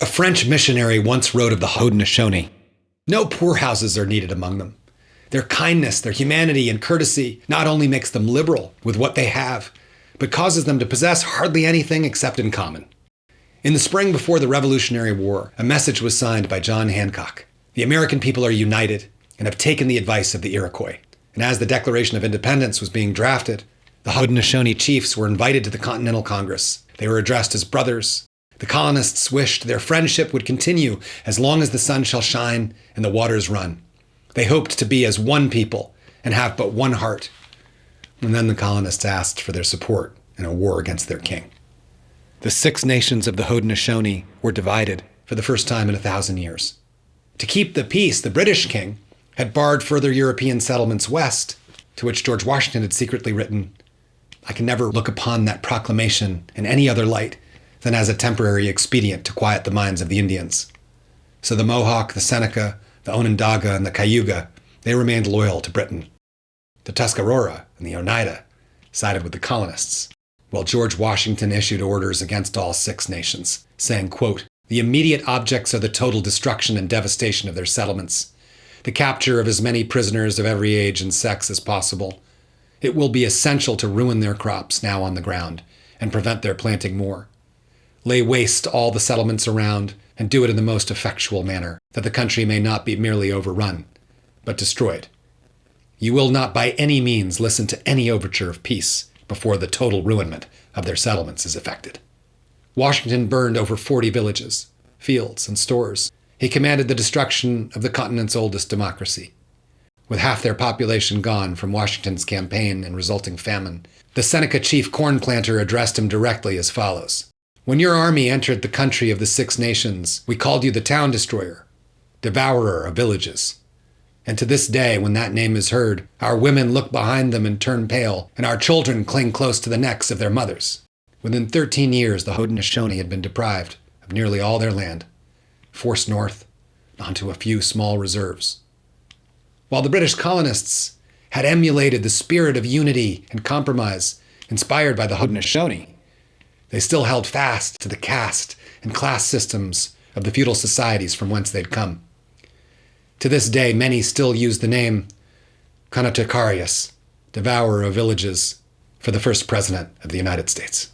A French missionary once wrote of the Haudenosaunee, "No poorhouses are needed among them. Their kindness, their humanity, and courtesy not only makes them liberal with what they have, but causes them to possess hardly anything except in common." In the spring before the Revolutionary War, a message was signed by John Hancock. The American people are united and have taken the advice of the Iroquois. And as the Declaration of Independence was being drafted, the Haudenosaunee chiefs were invited to the Continental Congress. They were addressed as brothers. The colonists wished their friendship would continue as long as the sun shall shine and the waters run. They hoped to be as one people and have but one heart. And then the colonists asked for their support in a war against their king. The 6 nations of the Haudenosaunee were divided for the first time in 1,000 years. To keep the peace, the British king had barred further European settlements west, to which George Washington had secretly written, "I can never look upon that proclamation in any other light than as a temporary expedient to quiet the minds of the Indians." So the Mohawk, the Seneca, the Onondaga, and the Cayuga, they remained loyal to Britain. The Tuscarora and the Oneida sided with the colonists, while George Washington issued orders against all 6 nations, saying, quote, "The immediate objects are the total destruction and devastation of their settlements, the capture of as many prisoners of every age and sex as possible. It will be essential to ruin their crops now on the ground and prevent their planting more. Lay waste all the settlements around and do it in the most effectual manner, that the country may not be merely overrun, but destroyed. You will not by any means listen to any overture of peace before the total ruinment of their settlements is effected." Washington burned over 40 villages, fields, and stores. He commanded the destruction of the continent's oldest democracy. With half their population gone from Washington's campaign and resulting famine, the Seneca chief corn planter addressed him directly as follows: "When your army entered the country of the 6 nations, we called you the town destroyer, devourer of villages. And to this day, when that name is heard, our women look behind them and turn pale, and our children cling close to the necks of their mothers." Within 13 years, the Haudenosaunee had been deprived of nearly all their land, forced north onto a few small reserves. While the British colonists had emulated the spirit of unity and compromise inspired by the Haudenosaunee, they still held fast to the caste and class systems of the feudal societies from whence they'd come. To this day, many still use the name Conotocarious, devourer of villages, for the first president of the United States.